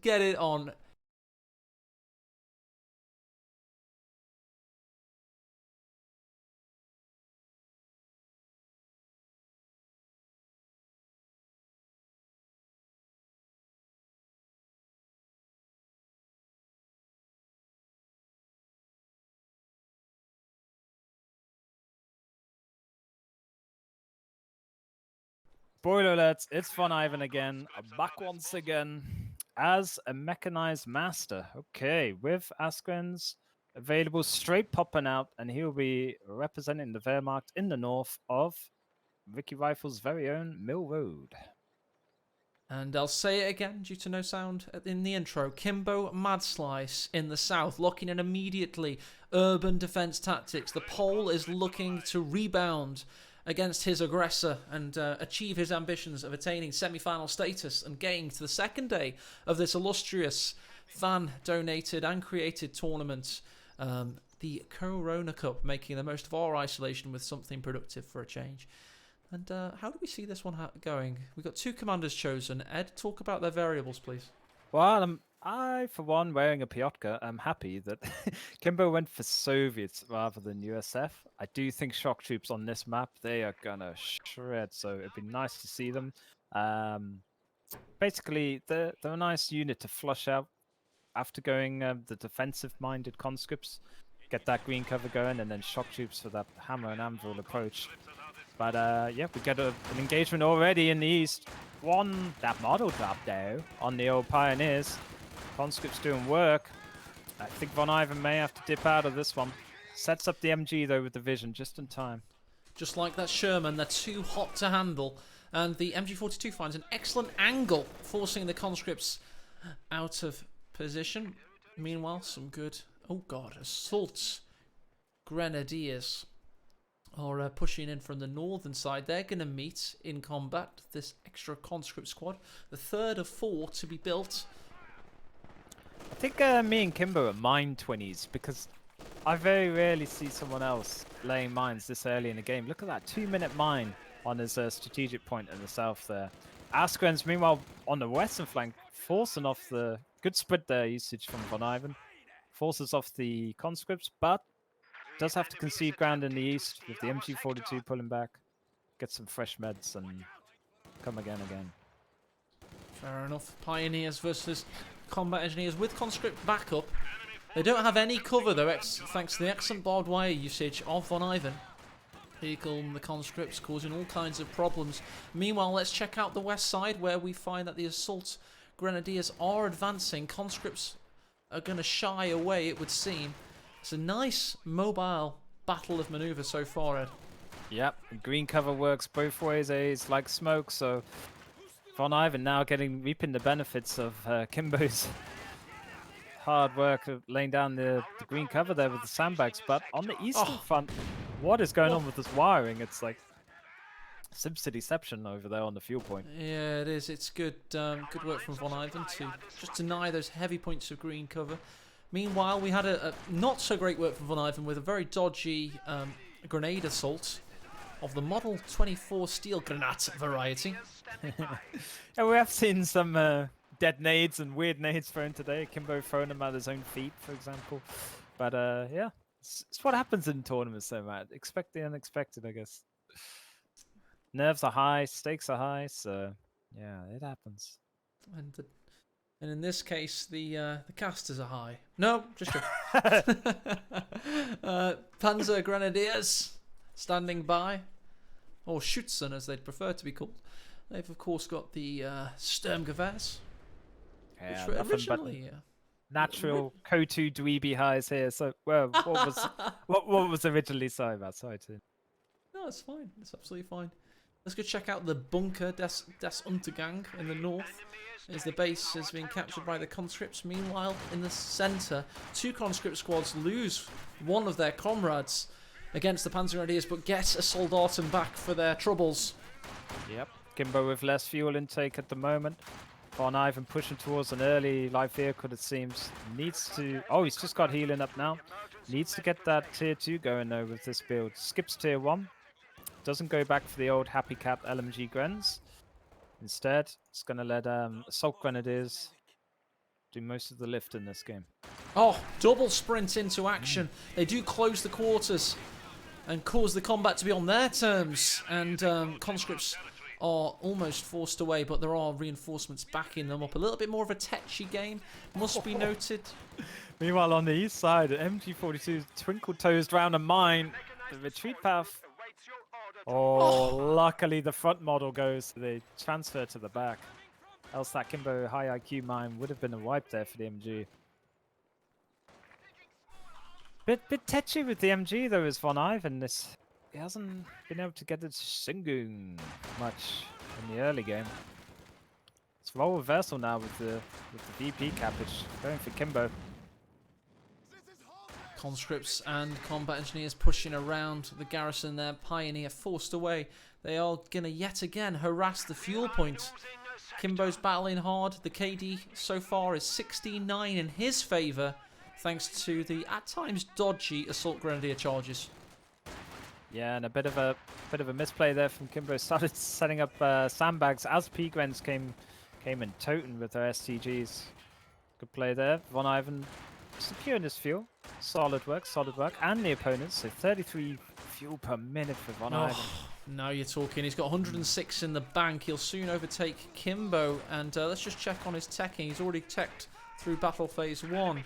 get it on. Spoiler alert, it's Von Ivan again, back once again as a mechanized master. Okay, with Askrens available straight popping out, and he'll be representing the Wehrmacht in the north of Ricky Rifle's very own Mill Road. And I'll say it again due to no sound in the intro. Kimbo Mad Slice in the south, locking in immediately. Urban defense tactics. The Pole is looking to rebound against his aggressor and achieve his ambitions of attaining semi-final status and getting to the second day of this illustrious fan-donated and created tournament. The CoHrona Cup, making the most of our isolation with something productive for a change. And how do we see this one going? We've got two commanders chosen. Ed, talk about their variables, please. Well, I, for one, wearing a Piotka, am happy that Kimbo went for Soviets rather than USF. I do think shock troops on this map, they are gonna shred, so it'd be nice to see them. Basically, they're a nice unit to flush out after going the defensive-minded conscripts. Get that green cover going, and then shock troops for that hammer and anvil approach. But yeah, we get an engagement already in the east. That model drop though on the old pioneers. Conscripts doing work. I think Von Ivan may have to dip out of this one. Sets up the MG though with the vision just in time. Just like that Sherman, they're too hot to handle. And the MG42 finds an excellent angle, forcing the conscripts out of position. Meanwhile, some good, oh god, assault grenadiers are pushing in from the northern side. They're going to meet in combat this extra conscript squad. The third of four to be built. I think me and Kimbo are mine 20s because I very rarely see someone else laying mines this early in the game. Look at that 2-minute mine on his strategic point in the south there. Askrens, meanwhile, on the western flank, forcing off the good spread there usage from Von Ivan. Forces off the conscripts, but does have to concede ground in the east with the MG42 pulling back. Get some fresh meds and come again. Fair enough. Pioneers versus combat engineers with conscript backup. They don't have any cover though, thanks to the excellent barbed wire usage of Von Ivan. Vehicle and the conscripts causing all kinds of problems. Meanwhile, let's check out the west side where we find that the assault grenadiers are advancing. Conscripts are going to shy away, it would seem. It's a nice mobile battle of maneuver so far, Ed. Yep, green cover works both ways. It's like smoke, so Von Ivan now reaping the benefits of Kimbo's hard work of laying down the green cover there with the sandbags. But on the eastern front, what is going on with this wiring? It's like Simpson deception over there on the fuel point. Yeah, it is. It's good good work from Von Ivan to just deny those heavy points of green cover. Meanwhile, we had a not so great work from Von Ivan with a very dodgy grenade assault of the Model 24 steel grenade variety. Yeah, we have seen some dead nades and weird nades thrown today. Kimbo throwing them at his own feet, for example. But yeah, it's what happens in tournaments, though, Matt. Expect the unexpected, I guess. Nerves are high, stakes are high, so yeah, it happens. And in this case, the casters are high. No, just joking. Panzer Grenadiers standing by, or Schützen as they'd prefer to be called. They've of course got the Sturmgewehrs, Yeah, which were nothing originally but natural Ko2 dweeby highs here. So, well, what was originally? Sorry, Matt. Sorry to. No, it's fine. It's absolutely fine. Let's go check out the bunker des Untergang in the north, as the base has been captured by the conscripts. Meanwhile, in the centre, two conscript squads lose one of their comrades against the Panzer Grenadiers, but get a Soldaten back for their troubles. Yep, Kimbo with less fuel intake at the moment. Von Ivan pushing towards an early light vehicle, it seems. Needs to... Oh, he's just got healing up now. Needs to get that tier 2 going, though, with this build. Skips tier 1. Doesn't go back for the old Happy Cat LMG Grens. Instead, it's going to let Assault Grenadiers do most of the lift in this game. Oh, double sprint into action. They do close the quarters and cause the combat to be on their terms. And conscripts are almost forced away, but there are reinforcements backing them up. A little bit more of a tetchy game, must be noted. Meanwhile, on the east side, MG42 twinkle toes round a mine. The retreat path. Oh, luckily the front model goes to the transfer to the back. Else that Kimbo high IQ mine would have been a wipe there for the MG. Bit tetchy with the MG though is Von Ivan. He hasn't been able to get it singing much in the early game. It's role reversal now with the VP cappage going for Kimbo. Conscripts and combat engineers pushing around the garrison there. Pioneer forced away. They are going to yet again harass the fuel point. Kimbo's battling hard. The KD so far is 69 in his favour, thanks to the at times dodgy assault grenadier charges. Yeah, and a bit of a misplay there from Kimbo. Started setting up sandbags as P-Grens came in toting with their STGs. Good play there. Von Ivan securing his fuel. Solid work. And the opponents, so 33 fuel per minute for Von Ivan. Now you're talking. He's got 106 in the bank. He'll soon overtake Kimbo. And let's just check on his teching. He's already teched through battle phase 1.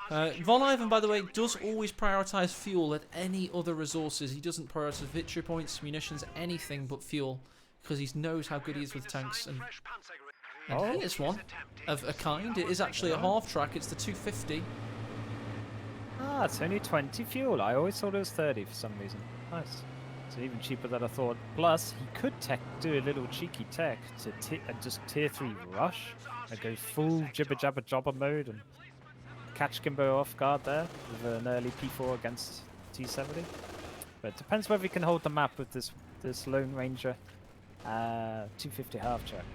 Von Ivan, by the way, does always prioritise fuel at any other resources. He doesn't prioritise victory points, munitions, anything but fuel, because he knows how good he is with tanks. And here's one of a kind. It is actually a half track. It's the 250. Ah, it's only 20 fuel. I always thought it was 30 for some reason. Nice. It's even cheaper than I thought. Plus, he could do a little cheeky tech to just tier 3 rush and go full jibber jabber jobber mode and catch Kimbo off guard there with an early P4 against T70. But it depends whether he can hold the map with this Lone Ranger 250 half track.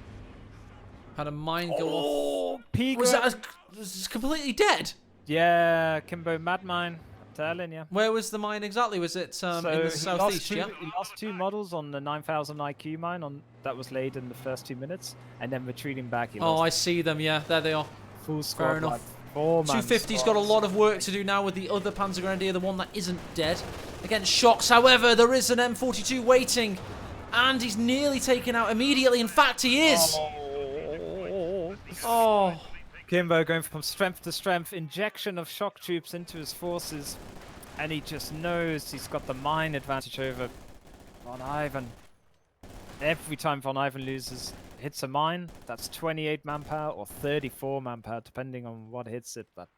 Had a mine go off. Was Was completely dead? Yeah, Kimbo mad mine. I'm telling you. Where was the mine exactly? Was it in the southeast? He lost 2 models on the 9000 IQ mine that was laid in the first 2 minutes, and then retreating back. I see them. Yeah, there they are. Full squad. Fair enough. Like 250's got a lot of work to do now with the other Panzer Grenadier, the one that isn't dead. Against shocks, however, there is an M42 waiting, and he's nearly taken out immediately. In fact, he is. Oh. Kimbo going from strength to strength, injection of shock troops into his forces, and he just knows he's got the mine advantage over Von Ivan. Every time Von Ivan hits a mine, that's 28 manpower or 34 manpower, depending on what hits it, but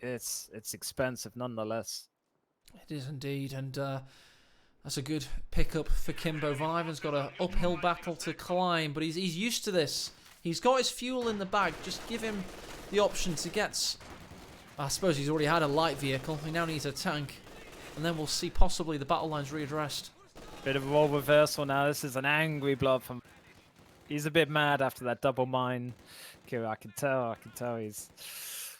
it's expensive nonetheless. It is indeed, and that's a good pickup for Kimbo. Von Ivan's got an uphill battle to climb, but he's used to this. He's got his fuel in the bag. Just give him the option to get... I suppose he's already had a light vehicle. He now needs a tank. And then we'll see possibly the battle lines readdressed. Bit of a role reversal now. This is an angry blob from... He's a bit mad after that double mine kill. I can tell he's...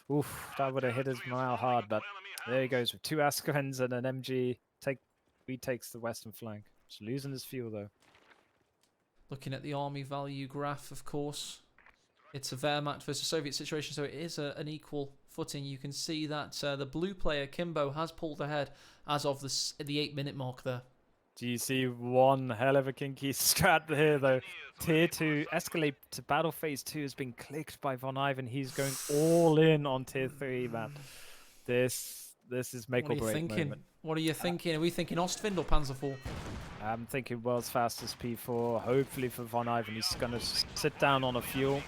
Oof, that would have hit his morale hard, but there he goes with 2 Askarens and an MG. Retakes the western flank. Just losing his fuel though. Looking at the army value graph, of course, it's a Wehrmacht versus Soviet situation, so it is an equal footing. You can see that the blue player, Kimbo, has pulled ahead as of the 8-minute mark there. Do you see one hell of a kinky strat here, though? Tier 2, escalate to battle phase 2 has been clicked by Von Ivan. He's going all in on tier 3, man. This is make or break moment. What are you thinking? Are we thinking Ostwind or Panzer IV? I'm thinking world's fastest P4. Hopefully for Von Ivan, he's going to sit down on a fuel.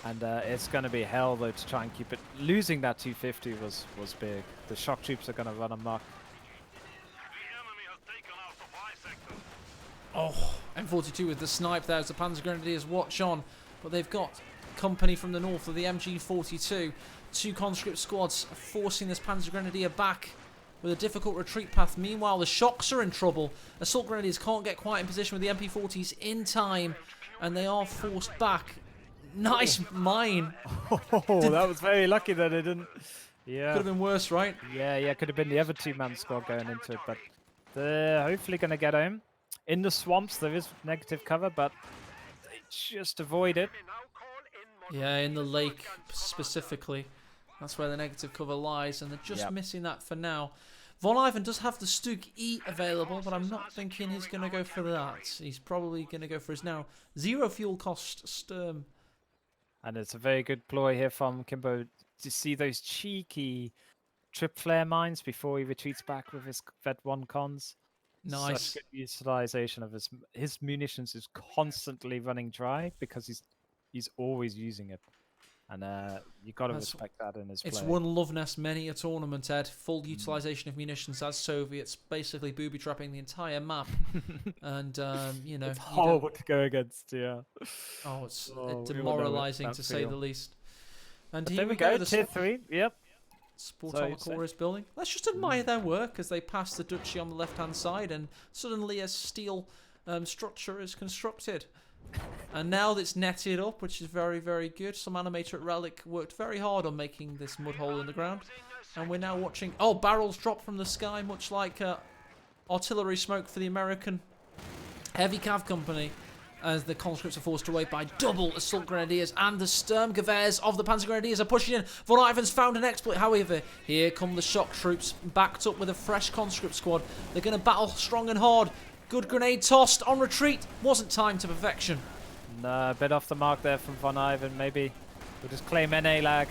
And it's going to be hell, though, to try and keep it. Losing that 250 was big. The shock troops are going to run amok. Oh, M42 with the snipe there as the Panzer Grenadiers watch on. But they've got company from the north of the MG42. 2 conscript squads forcing this Panzer Grenadier back with a difficult retreat path. Meanwhile, the shocks are in trouble. Assault Grenadiers can't get quite in position with the MP40s in time, and they are forced back. Nice mine. Oh, that was very lucky that it didn't. Yeah. Could have been worse, right? Yeah, could have been the other 2-man squad going into it, but they're hopefully going to get home. In the swamps, there is negative cover, but they just avoid it. Yeah, in the lake specifically. That's where the negative cover lies, and they're just missing that for now. Von Ivan does have the Stug E available, but I'm not thinking he's going to go for that. He's probably going to go for his now 0 fuel cost Sturm. And it's a very good ploy here from Kimbo to see those cheeky trip flare mines before he retreats back with his Vet 1 cons. Nice. Such good utilization of his munitions is constantly running dry because he's always using it. And you got to respect that in his play. It's one love nest many a tournament, Ed. Full utilization of munitions as Soviets, basically booby trapping the entire map. And you know, it's horrible to go against. Yeah. Oh, it's demoralizing to say the least. And here we go. The tier 3. Yep. Sportomacore is building. Let's just admire their work as they pass the Duchy on the left-hand side, and suddenly a steel structure is constructed. And now that's netted up, which is very, very good. Some animator at Relic worked very hard on making this mud hole in the ground. And we're now watching... Oh, barrels drop from the sky, much like artillery smoke for the American Heavy Cav Company, as the conscripts are forced away by double assault grenadiers, and the Sturmgewehrs of the Panzer Grenadiers are pushing in. Von Ivan's found an exploit, however. Here come the shock troops, backed up with a fresh conscript squad. They're going to battle strong and hard. Good grenade tossed on retreat. Wasn't timed to perfection. No, a bit off the mark there from Von Ivan. Maybe we'll just claim NA lag.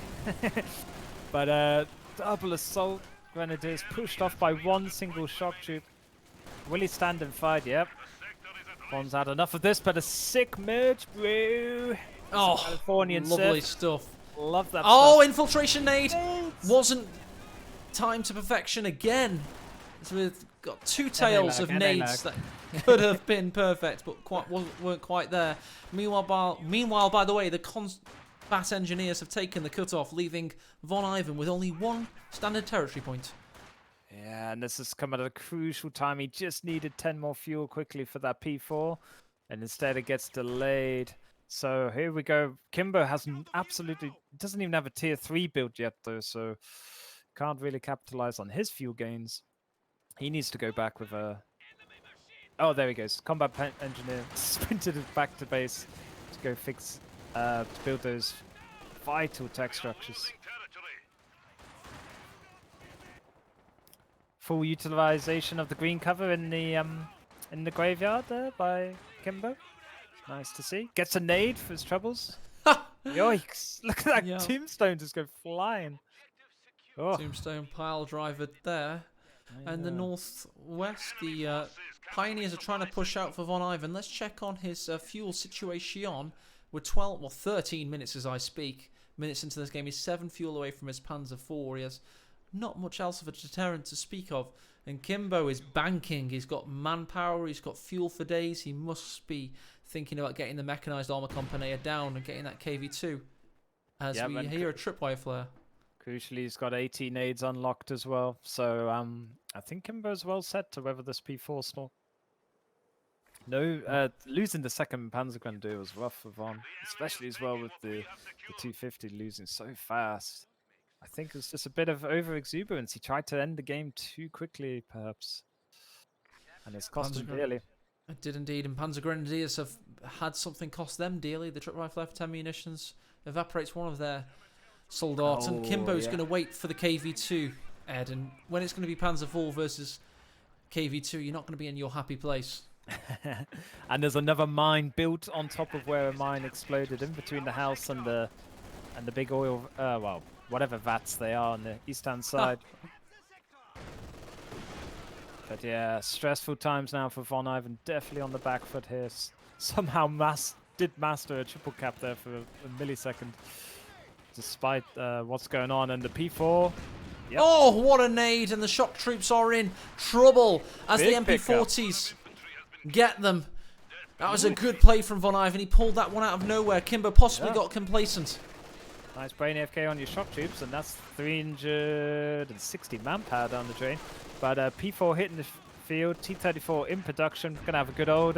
But double assault grenadiers pushed off by one single shock troop. Will he stand and fight? Yep. Von's had enough of this, but a sick merge, bro. Oh, Californian lovely surf. stuff. Love that. Oh, stuff. infiltration nade wasn't timed to perfection again. So we've got two tails of nades that could have been perfect, but weren't quite there. Meanwhile, by the way, the combat engineers have taken the cutoff, leaving Von Ivan with only one standard territory point. Yeah, and this has come at a crucial time. He just needed 10 more fuel quickly for that P4, and instead it gets delayed. So here we go. Kimbo doesn't even have a tier 3 build yet, though, so can't really capitalize on his fuel gains. He needs to go back with a... Oh, there he goes. Combat engineer sprinted back to base to go fix, to build those vital tech structures. Full utilization of the green cover in the graveyard there by Kimbo. Nice to see. Gets a nade for his troubles. Yikes! Look at that tombstone just go flying. Oh. Tombstone pile driver there. And the northwest, the Pioneers are trying to push out for Von Ivan. Let's check on his fuel situation. We're 13 minutes as I speak. Minutes into this game. He's 7 fuel away from his Panzer IV. He has not much else of a deterrent to speak of. And Kimbo is banking. He's got manpower. He's got fuel for days. He must be thinking about getting the mechanized armor company down and getting that KV2. As we hear a tripwire flare. Crucially, he's got 18 nades unlocked as well. So I think Kimbo's well set to weather this P4 storm. No, losing the second Panzer Grenadier was rough for Von, especially as well with the 250 losing so fast. I think it was just a bit of over-exuberance. He tried to end the game too quickly, perhaps. And it's cost him dearly. It did indeed, and Panzer Grenadiers have had something cost them dearly. The trip rifle F10 munitions evaporates one of their soldats, and Kimbo's going to wait for the KV2, Ed. And when it's going to be Panzer IV versus KV2, you're not going to be in your happy place. And there's another mine built on top of where a mine exploded, in between the house and the big oil, well, whatever vats they are on the east-hand side. But yeah, stressful times now for Von Ivan. Definitely on the back foot here. Somehow did master a triple cap there for a millisecond, despite what's going on. And the P4. Yep. Oh, what a nade! And the shock troops are in trouble as the MP40s get them. That was a good play from Von Ivan. He pulled that one out of nowhere. Kimbo possibly got complacent. Nice brain AFK on your shock troops, and that's 360 manpower down the drain. But P4 hitting the field, T-34 in production. Gonna have a good old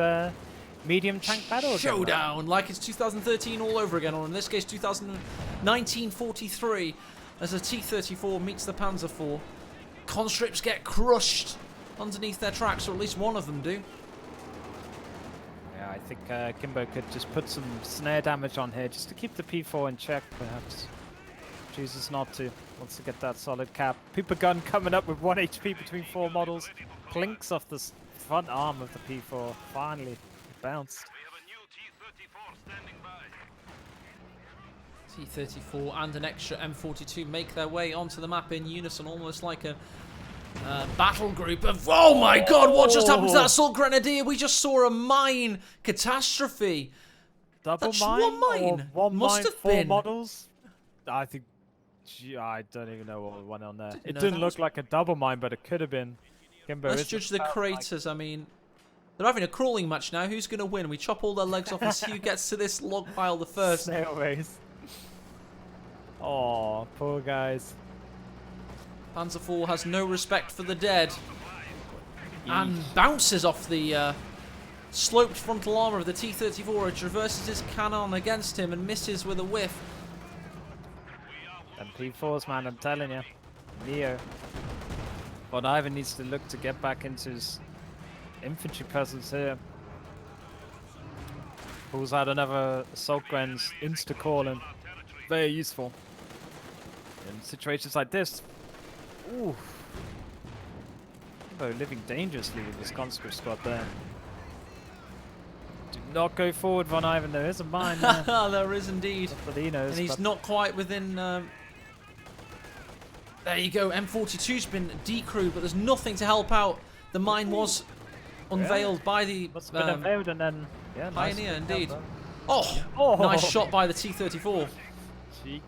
medium tank battle. Showdown, like it's 2013 all over again, or in this case 1943, as a T-34 meets the Panzer IV. Conscripts get crushed underneath their tracks, or at least one of them do. Yeah, I think Kimbo could just put some snare damage on here just to keep the P4 in check, perhaps. Chooses not to. Wants to get that solid cap. Pooper gun coming up with 1 HP between 4 models. Plinks off the front arm of the P4. Finally bounced. T-34 and an extra M42 make their way onto the map in unison, almost like a battle group of... Oh my god, what just happened to that assault grenadier? We just saw a mine catastrophe. Double That's mine? one mine. Or one Must mine, have 4 been. models? I think... Gee, I don't even know what went on there. It know didn't that look was- like a double mine, but it could have been. Kimbo Let's is judge the about craters. I mean, they're having a crawling match now. Who's going to win? We chop all their legs off and see who gets to this log pile the first. Snail race. Oh, poor guys. Panzer IV has no respect for the dead and bounces off the sloped frontal armor of the T-34. It traverses his cannon against him and misses with a whiff. And P4s, man, I'm telling you. Neo. But Ivan needs to look to get back into his infantry presence here. Pulls out another assault grens, insta-calling. Very useful. In situations like this. Ooh. Kimbo living dangerously with his conscript squad there. Do not go forward, Von Ivan. There is a mine there. There is indeed. That's what he knows, And he's but not quite within... There you go, M42's been decrewed, but there's nothing to help out. The mine was unveiled by the must have been unveiled and then... Yeah, nice. Pioneer, indeed. Oh, nice shot by the T-34. Cheeky.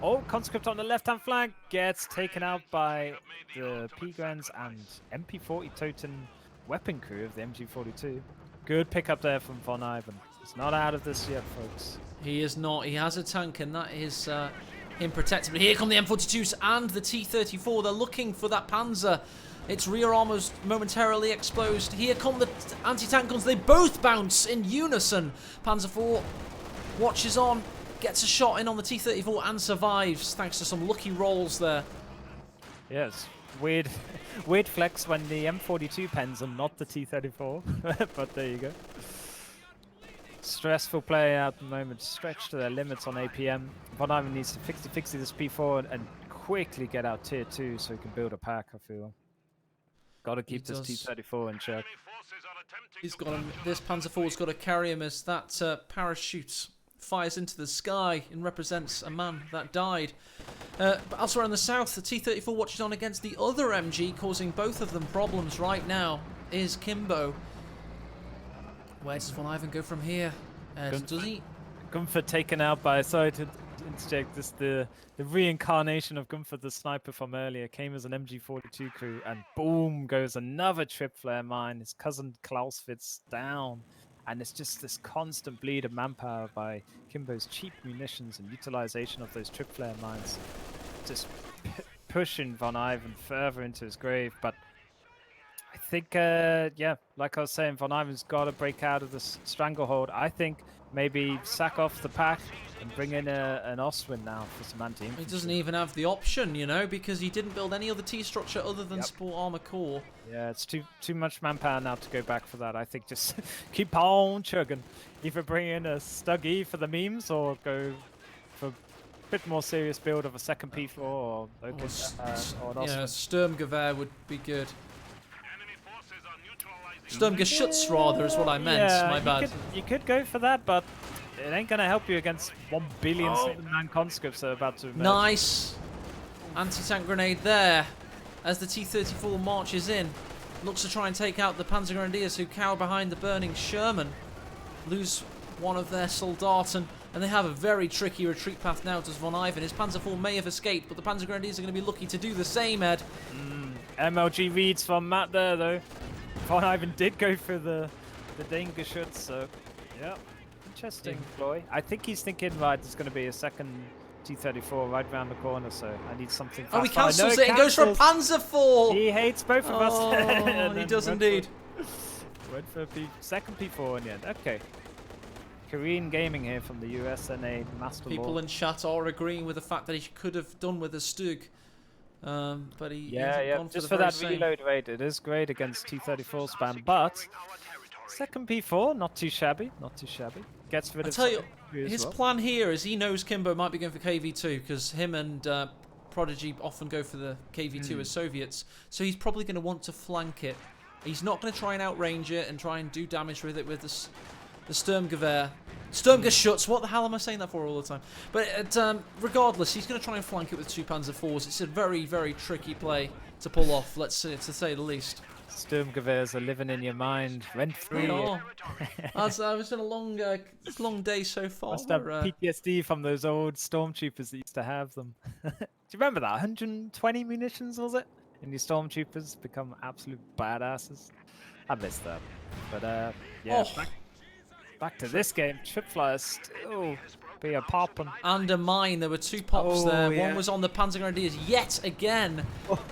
Oh, conscript on the left-hand flank gets taken out by the P-Grens and MP40 Toten weapon crew of the MG42. Good pickup there from Von Ivan. He's not out of this yet, folks. He is not. He has a tank, and that is him protected. But here come the M42s and the T-34. They're looking for that Panzer. Its rear armor's momentarily exposed. Here come the anti-tank guns. They both bounce in unison. Panzer IV watches on, gets a shot in on the T-34 and survives thanks to some lucky rolls there. Yes, weird flex when the M42 pens and not the T-34, but there you go. Stressful play at the moment, stretched to their limits on APM. Von Ivan needs to fix this P4 and quickly get out tier 2 so he can build a pack, I feel. Got to keep this T-34 in check. He's got him. This Panzer IV's got to carry him as that parachute fires into the sky and represents a man that died. But elsewhere in the south, the T-34 watches on against the other MG, causing both of them problems right now, is Kimbo. Where does Von Ivan go from here? Does he? Gunther taken out by, sorry to interject, this the reincarnation of Gunther the sniper from earlier came as an MG42 crew, and boom goes another trip flare mine. His cousin Clausewitz down, and it's just this constant bleed of manpower by Kimbo's cheap munitions and utilization of those trip flare mines, just pushing Von Ivan further into his grave. But I think, yeah, like I was saying, Von Ivan's got to break out of this stranglehold. I think maybe sack off the pack and bring in an Ostwind now for some anti-infantry. He doesn't even have the option, you know, because he didn't build any other T-structure other than support armor core. Yeah, it's too much manpower now to go back for that. I think just keep on chugging. Either bring in a Stuggy for the memes or go for a bit more serious build of a second P4 or an Yeah, Ostwind. Sturmgewehr would be good. Sturmgeschütz, rather, is what I meant. Yeah, My bad. You could go for that, but it ain't gonna help you against 1 billion man conscripts that are about to emerge. Nice anti-tank grenade there as the T-34 marches in. Looks to try and take out the Panzer Grenadiers who cower behind the burning Sherman. Lose one of their Soldaten, and they have a very tricky retreat path now to Von Ivan. His Panzer IV may have escaped, but the Panzer Grenadiers are going to be lucky to do the same, Ed. MLG reads from Matt there, though. Von Ivan did go for the Dangerschutz, so yeah. Interesting, Floy. I think he's thinking, right, there's going to be a second T-34 right around the corner, so I need something fast. Oh, he cancels it and goes for a Panzer IV! He hates both of us. Oh, he does indeed. Went for a second P4 in the end. Okay. Korean gaming here from the USNA Master People in chat are agreeing with the fact that he could have done with a Stug. But he yeah, gone just for for that same. reload rate, it is great against T-34 spam, but Second P4, not too shabby, not too shabby. Gets rid I of tell you, some as his well. plan here is he knows Kimbo might be going for KV2 because him and Prodigy often go for the KV2 as Soviets. So he's probably going to want to flank it. He's not going to try and outrange it and try and do damage with it with the Sturmgewehr. Sturmgeschütz, what the hell am I saying that for all the time? But regardless, he's going to try and flank it with 2 Panzer IVs. It's a very, very tricky play to pull off, let's say, to say the least. Sturmgewehrs are living in your mind, rent free. It's been a long day so far. Must have PTSD from those old stormtroopers that used to have them. Do you remember that? 120 munitions, was it? And your stormtroopers become absolute badasses. I missed that. But yeah, back to this game. Tripflyers still be a poppin'. And a mine, there were 2 pops there. Yeah. One was on the Panzer Grenadiers yet again.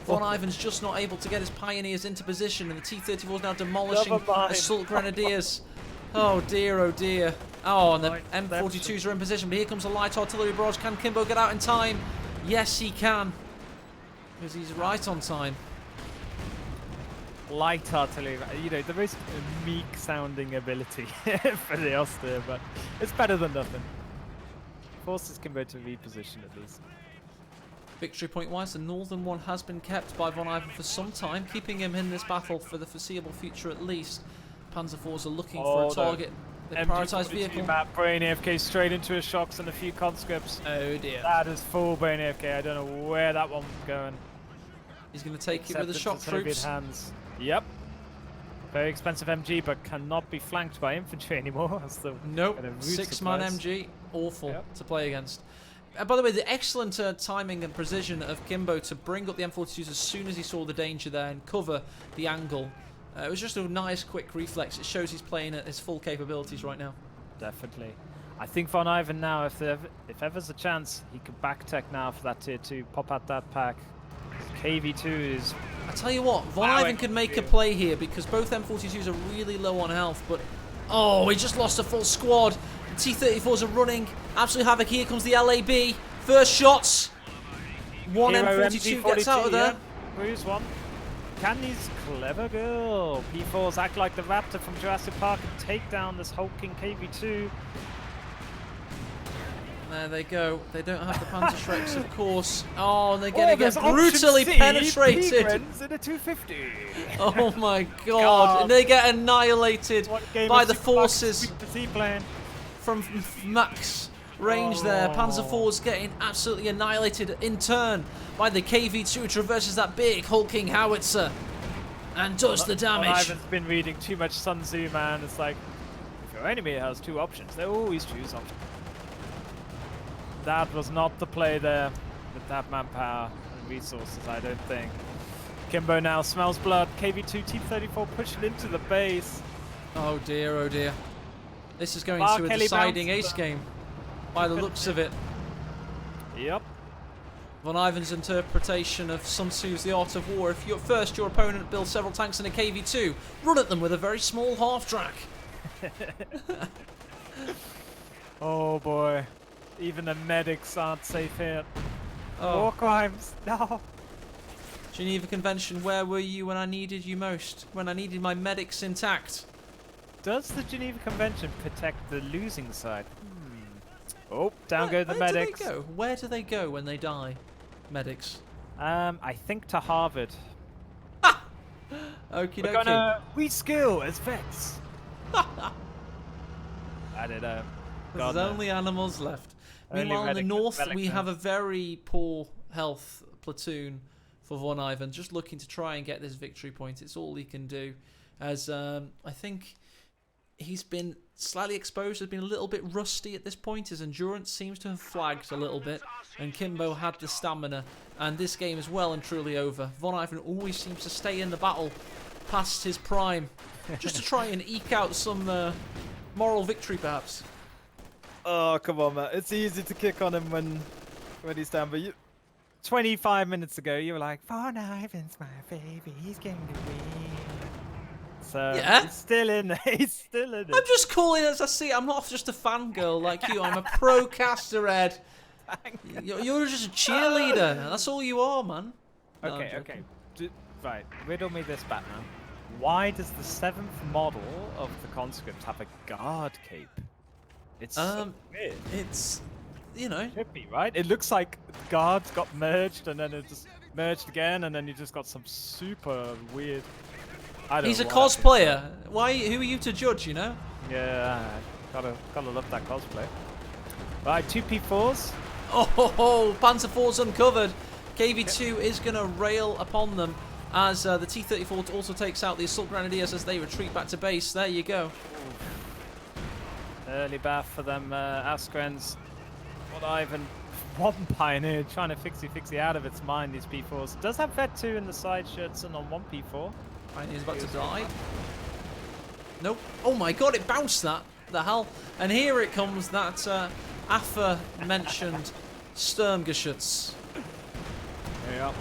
Von Ivan's just not able to get his Pioneers into position, and the T-34 is now demolishing Assault Grenadiers. Oh dear, oh dear. Oh, and the M42s are in position, but here comes a light artillery barrage. Can Kimbo get out in time? Yes, he can. Because he's right on time. Light artillery, you know, the most meek sounding ability for the Oster, but it's better than nothing. Forces Kimbo to reposition at least. Victory point wise, the northern one has been kept by Von Ivan for some time, keeping him in this battle for the foreseeable future at least. Panzer IVs are looking for a target. They prioritise vehicle. Brain AFK straight into his shocks and a few conscripts. Oh dear. That is full brain AFK. I don't know where that one was going. He's going to take it with the shock troops. Hands. Yep. Very expensive MG, but cannot be flanked by infantry anymore. Nope. 6-man MG, awful to play against. By the way, the excellent timing and precision of Kimbo to bring up the M42s as soon as he saw the danger there and cover the angle. It was just a nice, quick reflex. It shows he's playing at his full capabilities right now. Definitely. I think Von Ivan now, if ever's a chance, he could back tech now for that tier 2. Pop out that pack. KV2 is... I tell you what, Von Ivan could make a play here because both M42s are really low on health, but oh, he just lost a full squad. The T-34s are running absolute havoc. Here comes the LAB. First shots. One M42 gets out of there. Who's one? Candy's clever girl. P4s act like the raptor from Jurassic Park and take down this hulking KV2. There they go. They don't have the Panzer Shreks, of course. Oh, and they're going to get brutally penetrated. In a 250. Oh my god. And they get annihilated by the forces from max range there. Panzer IV's getting absolutely annihilated in turn by the KV2, traverses that big hulking howitzer and does the damage. Ivan's been reading too much Sun Tzu, man. It's like, if your enemy has 2 options, they always choose option. That was not the play there with that manpower and resources, I don't think. Kimbo now smells blood. KV2 T-34 pushing into the base. Oh dear, oh dear. This is going to a deciding ace game by the looks of it. Yep. Von Ivan's interpretation of Sun Tzu's The Art of War. If your opponent builds several tanks in a KV2, run at them with a very small half-track. Oh boy. Even the medics aren't safe here. Oh. War crimes, no. Geneva Convention, where were you when I needed you most? When I needed my medics intact? Does the Geneva Convention protect the losing side? Oh, down go the medics. Where do they go? Where do they go when they die? Medics. I think to Harvard. Okie dokie. We're gonna reskill as vets. I don't know. There's only animals left. Meanwhile, in the north, we have a very poor health platoon for Von Ivan, just looking to try and get this victory point. It's all he can do, as I think he's been slightly exposed, has been a little bit rusty at this point. His endurance seems to have flagged a little bit, and Kimbo had the stamina, and this game is well and truly over. Von Ivan always seems to stay in the battle past his prime, just to try and eke out some moral victory, perhaps. Oh, come on, Matt. It's easy to kick on him when he's down, but 25 minutes ago, you were like, Von Ivan's my baby, he's going to win. So, yeah. He's still in there, he's still in it. I'm just calling as I see it. I'm not just a fangirl like you. I'm a pro caster, Ed. You're just a cheerleader. That's all you are, man. No, okay. Right, riddle me this, Batman. Why does the 7th model of the conscript have a guard cape? It's so weird. It's, you know, Trippy, right? It looks like guards got merged and then it just merged again, and then you just got some super weird. I don't he's a know what that is, cosplayer. Why? Who are you to judge? You know. but yeah, gotta love that cosplay. Right, 2 P4s. Oh, Panzer IV's uncovered. KV2 is going to rail upon them as the T-34 also takes out the Assault Grenadiers as they retreat back to base. There you go. Early bath for them Askrens. What Ivan, one Pioneer trying to fixie out of its mind, these P4s. Does have Vet 2 in the side shirts and on one P4. Pioneer's about to die. Nope. Oh my god, it bounced that. The hell. And here it comes, that aforementioned Sturmgeschütz. Yeah.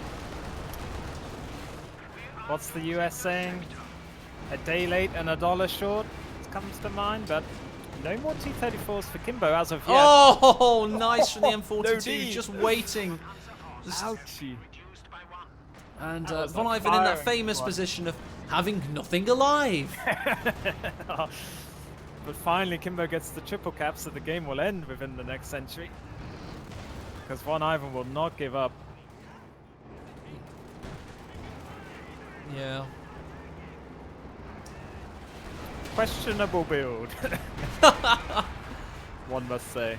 What's the US saying? A day late and $1 short comes to mind, but no more T-34s for Kimbo as of yet. Oh, nice from the M42, No need. just waiting. Ouchie. And That was Von the Ivan in that firing famous squad. position of having nothing alive. But finally, Kimbo gets the triple cap, so the game will end within the next century. Because Von Ivan will not give up. Yeah. Questionable build. One must say.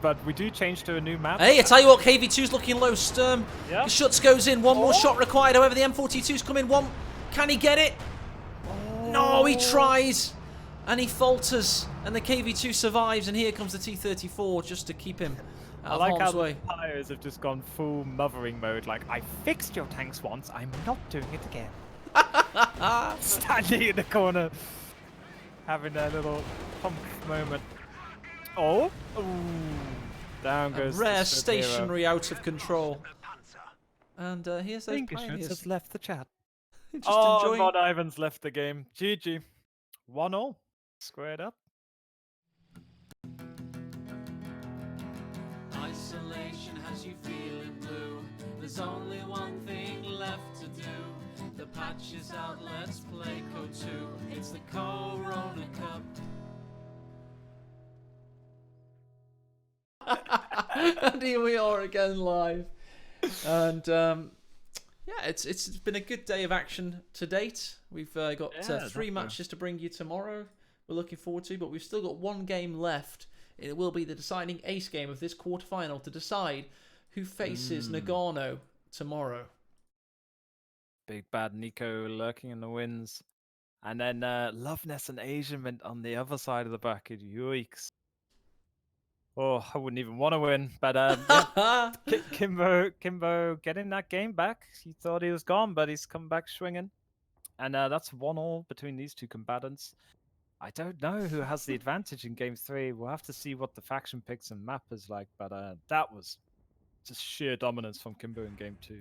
But we do change to a new map. Hey, I tell you what, KV2's looking low. Sturm. Yep. Geschütz goes in. One more Oh. shot required. However, the M42's come in. One. Can he get it? No, he tries. And he falters. And the KV2 survives. And here comes the T-34 just to keep him I out of like how harm's the way. tires have just gone full mothering mode. Like, I fixed your tanks once, I'm not doing it again. Standing in the corner, having a little pump moment. Oh, ooh, down goes the Rare Sub Hero. stationary out of control. And here's those Englishman pioneers. has left the chat. Just Oh, enjoying. Von Ivan's left the game. GG. 1-0. Squared up. Isolation has you feeling blue. There's only one thing left to do. The patch is out, let's play CO2. It's the CoHrona Cup. And here we are again live. And yeah, it's been a good day of action to date. We've got Yeah, 3 matches to bring you tomorrow. We're looking forward to, but we've still got 1 game left. It will be the deciding ace game of this quarterfinal to decide who faces Nagano tomorrow. Big bad Nico lurking in the wins. And then Loveness and Asianment on the other side of the bracket. Yikes. Oh, I wouldn't even want to win. But yeah, Kimbo getting that game back. He thought he was gone, but he's come back swinging. And that's 1-1 between these two combatants. I don't know who has the advantage in game 3. We'll have to see what the faction picks and map is like. But that was just sheer dominance from Kimbo in game 2.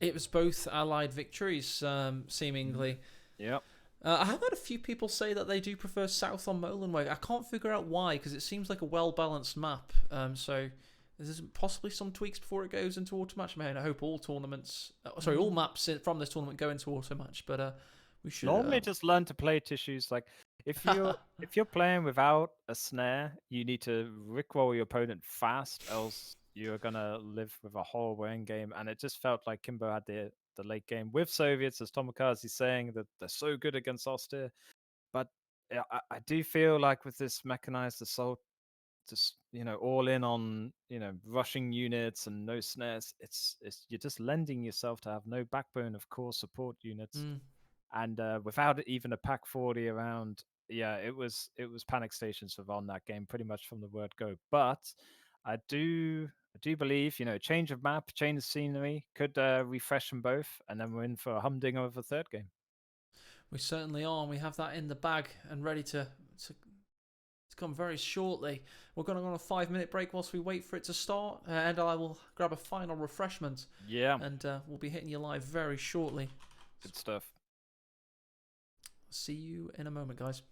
It was both allied victories, seemingly. Yep. I have had a few people say that they do prefer South on Molenweg. I can't figure out why, because it seems like a well-balanced map. So there's possibly some tweaks before it goes into Automatch. I hope all tournaments, all maps from this tournament go into Automatch. But we should Normally just learn to play tissues. Like if you're playing without a snare, you need to rickroll your opponent fast, else you're gonna live with a horrible end game. And it just felt like Kimbo had the late game with Soviets, as Tomokazi's saying that they're so good against austere. But yeah, I do feel like with this mechanized assault, just all in on rushing units and no snares, it's you're just lending yourself to have no backbone of core support units. And without even a pack 40 around, yeah, it was panic stations for Von that game pretty much from the word go. But I do believe change of map, change of scenery could refresh them both, and then we're in for a humdinger of a third game. We certainly are, and we have that in the bag and ready to come very shortly. We're going to go on a 5-minute break whilst we wait for it to start, and I will grab a final refreshment. Yeah, and we'll be hitting you live very shortly. good stuff. See you in a moment, guys.